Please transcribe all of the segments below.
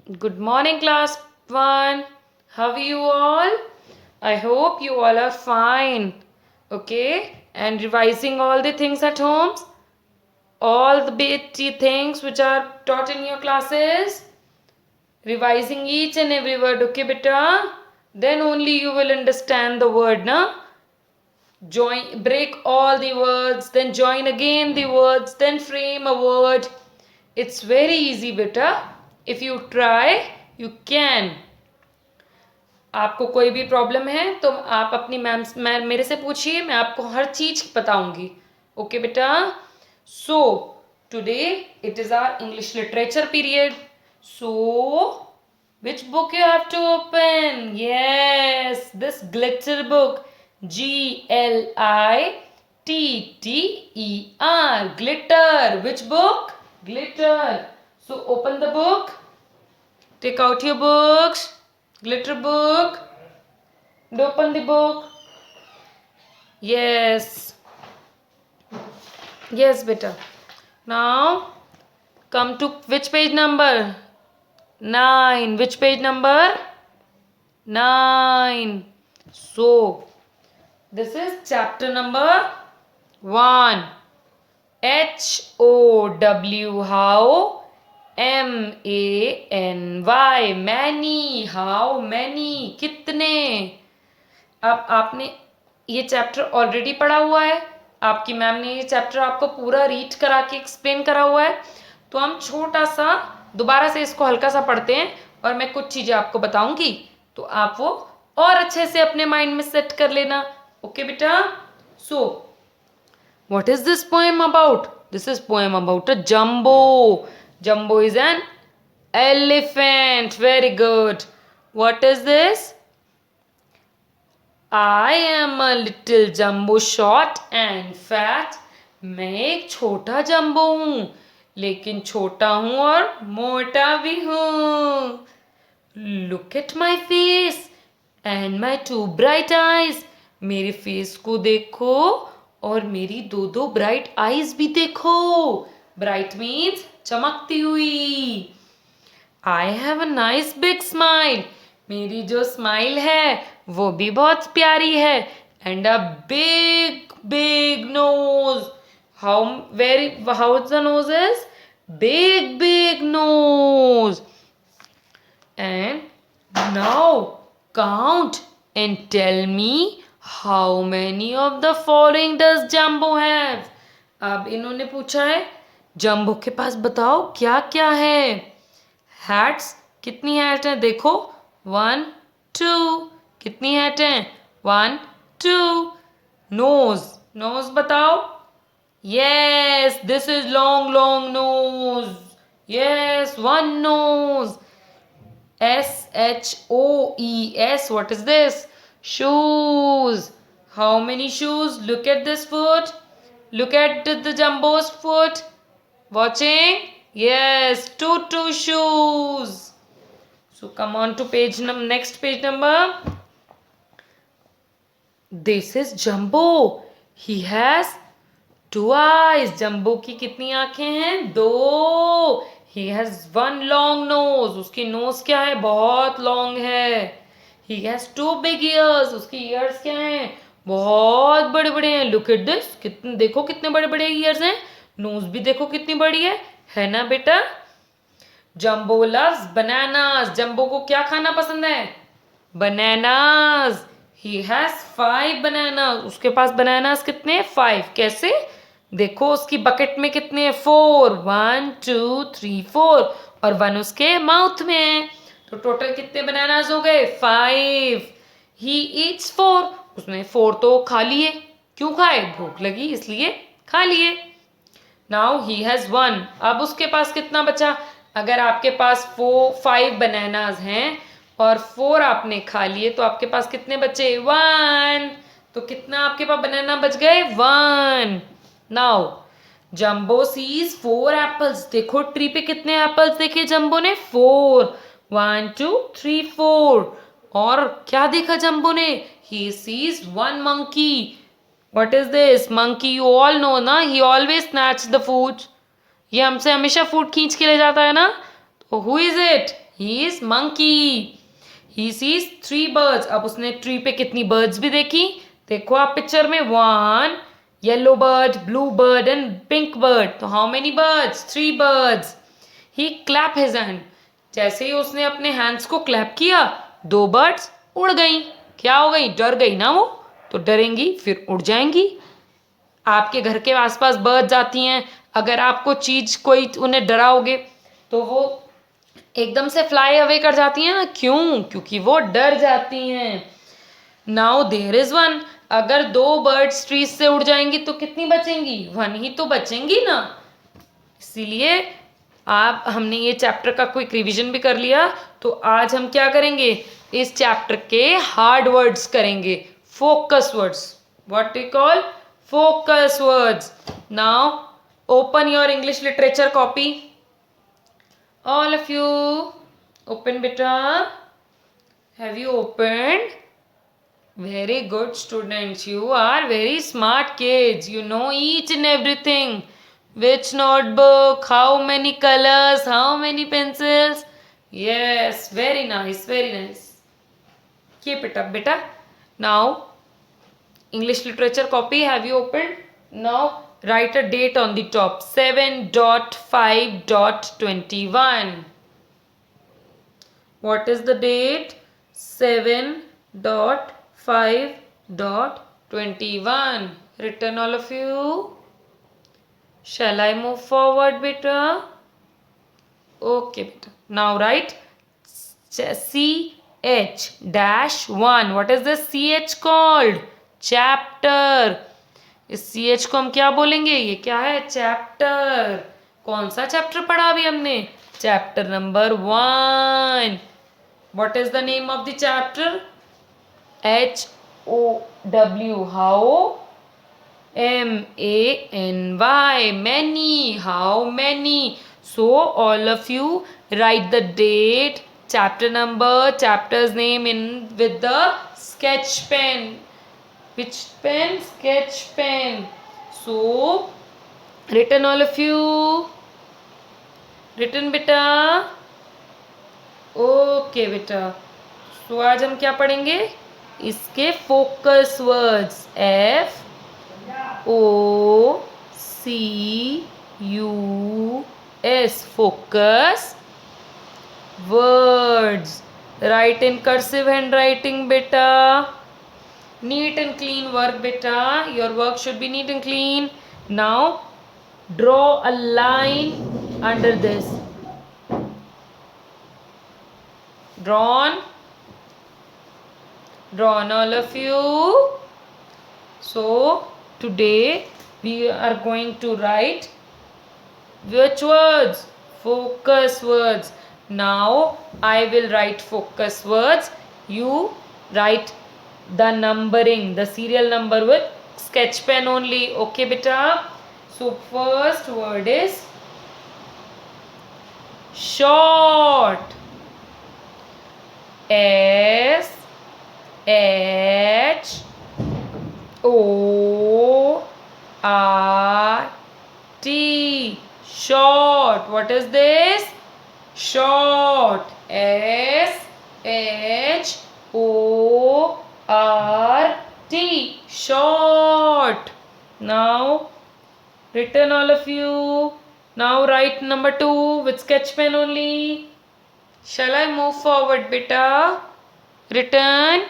Good morning, class 1. How are you all? I hope you all are fine. Okay? And revising all the things at home? All the bitty things which are taught in your classes? Revising each and every word, okay, beta? Then only you will understand the word, na? Break all the words, then join again the words, then frame a word. It's very easy, beta. If you try, you can. आपको कोई भी problem है तो आप अपनी ma'am मेरे से पूछिए, मैं आपको हर चीज बताऊंगी. ओके बेटा. So today it is our English literature period. So which book you have to open? Yes, this glitter book. Glitter. Glitter. Which book? Glitter. So open the book. Take out your books. Glitter book. And open the book. Yes. Yes, beta. Now come to which page number? 9. Which page number? 9. So this is chapter number 1. HOW, how? MANY, many. How many? कितने. अब आपने ये chapter already पढ़ा हुआ है. आपकी ma'am ने ये चैप्टर आपको पूरा रीड करा के एक्सप्लेन करा हुआ है. तो हम छोटा सा दोबारा से इसको हल्का सा पढ़ते हैं और मैं कुछ चीजें आपको बताऊंगी तो आप वो और अच्छे से अपने माइंड में सेट कर लेना. ओके बेटा. सो what is this poem about? This is poem about a jumbo. Jumbo is an elephant. Very good. What is this? I am a little jumbo, short and fat. मैं एक छोटा jumbo हूँ लेकिन छोटा हूँ और मोटा भी हूँ. Look at my face and my 2 bright eyes. मेरे फेस को देखो और मेरी 2 ब्राइट आईज भी देखो. ब्राइट मीन्स चमकती हुई. I have a nice big smile. मेरी जो स्माइल है वो भी बहुत प्यारी है. And a big big nose. How the nose is? Big nose. And now count and tell me how many of the following does Jumbo have? अब इन्होंने पूछा है जंबो के पास बताओ क्या क्या है. हैट्स. कितनी हैट है देखो. 1 2. कितनी हैट है? 1 2. नोज. नोज बताओ. Yes, this is long nose. Yes, 1 nose. SHOES. What is this? Shoes. How many shoes? Look at this foot. Look at the jumbo's foot. Watching? Yes, two shoes. So come on to next page number. This is Jumbo. He has 2 eyes. Jumbo की कितनी आंखें हैं? 2. He has 1 long nose. उसकी knows क्या है? बहुत long है. He has 2 big ears. उसकी ears क्या हैं? बहुत बड़े बड़े हैं. Look at this. कितने देखो कितने बड़े बड़े ears हैं. नोज भी देखो कितनी बड़ी है ना बेटा. Jumbo loves bananas. जंबो को क्या खाना पसंद है? Bananas. He has 5 bananas. उसके पास bananas कितने? 5. कैसे? देखो उसकी बकेट में कितने? 4. 1 2 3 4. और 1 उसके माउथ में है. तो टोटल कितने बनानास हो गए? 5. He eats 4. उसने 4 तो खा लिए. क्यों खाए? भूख लगी इसलिए खा लिए. Now he has 1. अब उसके पास कितना बचा? अगर आपके पास 5 बनानास हैं और 4 आपने खा लिए तो आपके पास कितने बचे? 1. तो कितना आपके पास बनाना बच गए? 1. Now Jumbo sees 4 apples. देखो ट्री पे कितने एप्पल्स देखे जंबो ने? 4. 1 2 3 4. और क्या देखा जंबो ने? He sees 1 monkey. What is this? Monkey, you all know ना. He always snatch the food. ये हमसे हमेशा फूड खींच के ले जाता है ना. तो who is it? He is monkey. He sees 3 birds। अब उसने ट्री पे कितनी बर्ड्स भी देखी, देखो आप पिक्चर में, 1 yellow bird, blue bird and pink bird. तो how many birds, 3 birds। He clap his hand. जैसे ही उसने अपने हैंड्स को क्लैप किया, 2 birds उड़ गई। क्या हो गई, डर गई ना वो, तो डरेंगी फिर उड़ जाएंगी। आपके घर के आसपास बर्ड्स आती हैं, अगर आपको चीज कोई उन्हें डराओगे तो वो एकदम से फ्लाई अवे कर जाती हैं ना, क्यों, क्योंकि वो डर जाती हैं। Now there is one. अगर 2 बर्ड्स ट्रीज से उड़ जाएंगी तो कितनी बचेंगी, 1 ही तो बचेंगी ना। इसीलिए आप, हमने ये चैप्टर का क्विक रिवीजन भी कर लिया। तो आज हम क्या करेंगे, इस चैप्टर के हार्ड वर्ड्स करेंगे, focus words. What we call focus words. Now open your English literature copy. All of you open beta. Have you opened? Very good students. You are very smart kids. You know each and everything. Which notebook, how many colors, how many pencils. Yes, very nice, very nice. Keep it up beta. Now English literature copy, have you opened? Now write a date on the top, 7.5.21. What is the date? 7.5.21. Written all of you? Shall I move forward beta? Okay beta. Now write CH-1. What is this CH called? Chapter. इस CH को हम क्या बोलेंगे, ये क्या है, chapter. कौन सा चैप्टर पढ़ा अभी हमने, chapter number 1। What is the name of the chapter, HOW, how, MANY, many, how many. So all of you write the date, chapter number, chapter's name in with the sketch pen. Which pen? Sketch pen. So written all of you, written beta. Okay beta. So आज हम क्या पढ़ेंगे, इसके focus words, FOCUS, focus words. Write in cursive handwriting बेटा। Neat and clean work beta. Your work should be neat and clean. Now draw a line under this. Drawn all of you. So today we are going to write which words, focus words. Now I will write focus words, you write the numbering, the serial number with sketch pen only. Okay beta. So first word is short, SHORT, short. What is this, short, SHORT, short. Now written all of you. Now write number 2 with sketch pen only. Shall I move forward beta? Written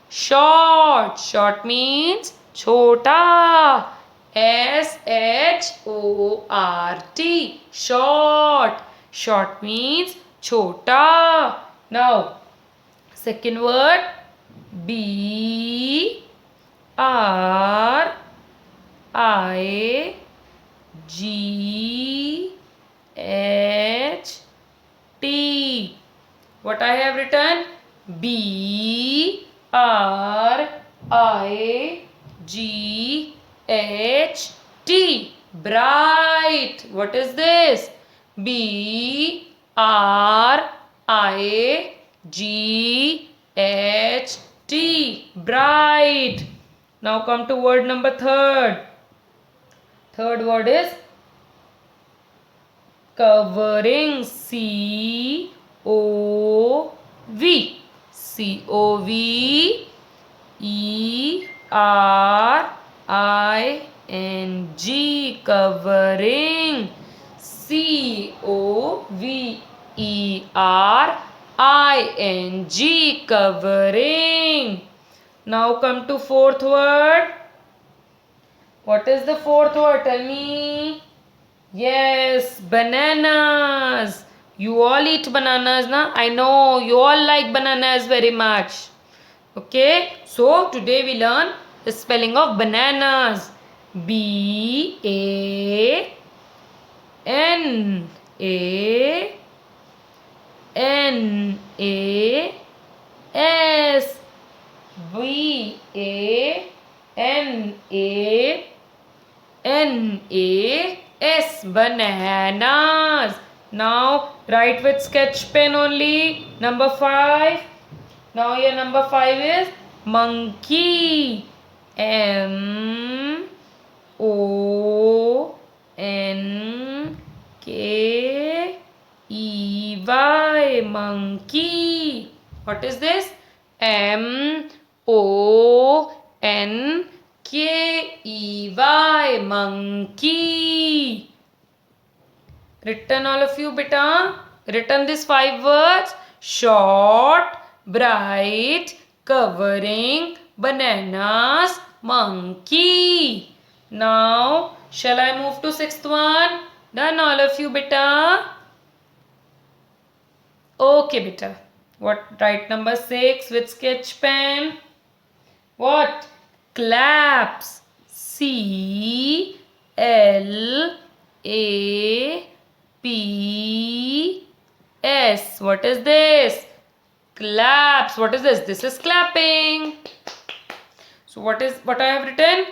short. Short means chota, SHORT, short. Short means chota. Now second word, BRIGHT. What I have written, BRIGHT, bright. What is this, BRIGHT, bright. Now come to word number third. Third word is covering, COVERING. VERING, covering. Now come to fourth word. What is the fourth word? Tell me. Yes, bananas. You all eat bananas, na? I know you all like bananas very much. Okay, so today we learn the spelling of bananas. BANANAS. BANANAS. Bananas. Now write with sketch pen only. Number 5. Now your number 5 is monkey. MONKEY. Monkey. What is this? MONKEY. Monkey. Written all of you, beta. Written these 5 words. Short, bright, covering, bananas, monkey. Now, shall I move to 6th one? Done all of you, beta? Okay, beta. What? Write number 6 with sketch pen. What? Claps. CLAPS. What is this? Claps. What is this? This is clapping. So what I have written?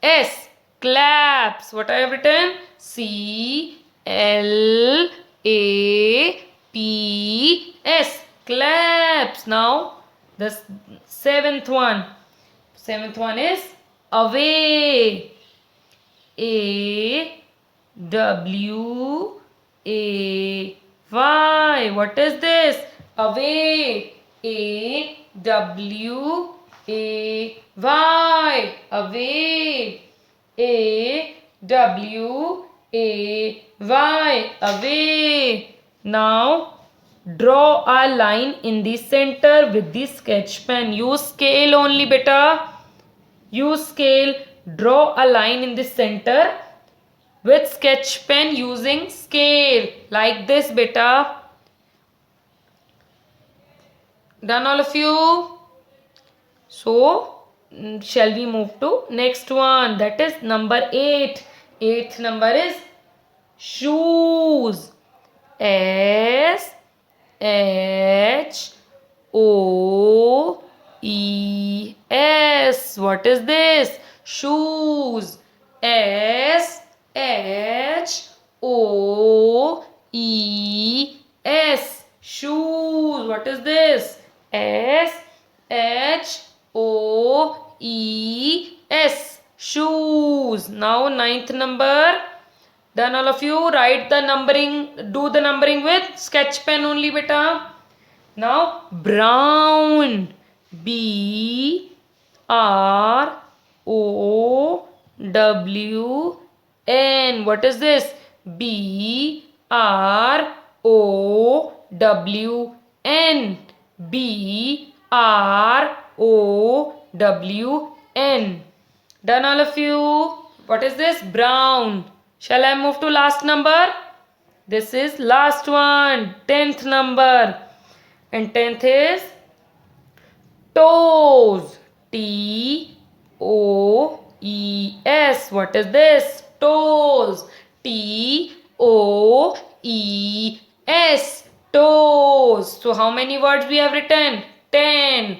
CLAPS. Claps. What I have written? CLAPS. Claps. Now the 7th one. 7th one is away. AWAY. What is this? Away. AWAY. Away. AWAY. Away. Now draw a line in the center with the sketch pen. Use scale only, beta. Use scale. Draw a line in the center with sketch pen using scale. Like this, beta. Done all of you? So, shall we move to next one? That is number 8. 8th number is shoes. SHOES. What is this? Shoes. SHOES. Shoes. What is this? SHOES. Shoes. Now 9th number. Done all of you? Write the numbering. Do the numbering with sketch pen only, beta. Now brown. BROWN. What is this? BROWN. BROWN. Done all of you? What is this? Brown. Shall I move to last number? This is last one. 10th number. And 10th is toes. TOES. What is this? Toes. TOES. Toes. So how many words we have written? 10.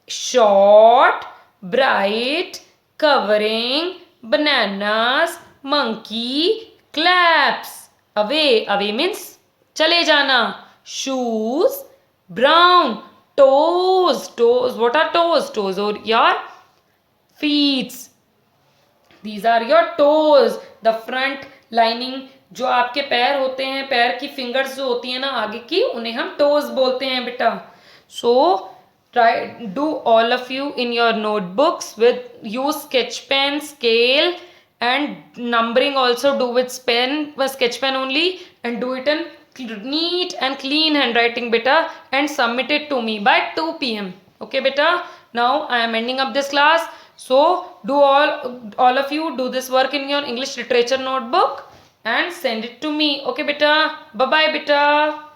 Short, bright, covering, bananas, monkey, claps. Away. Away means chale jana. Shoes, brown, toes. Toes. What are toes? Toes are your feet. These are your toes. The front lining जो आपके पैर होते हैं, पैर की fingers जो होती है ना आगे की, उन्हें हम टोज बोलते हैं बेटा. सो try do all of you in your notebooks with use sketch pen, scale, and numbering also do with sketch pen only, and do it in neat and clean handwriting beta, and submit it to me by 2 p.m. okay beta. Now I am ending up this class, so do all of you do this work in your English literature notebook and send it to me, okay beta. Bye bye beta.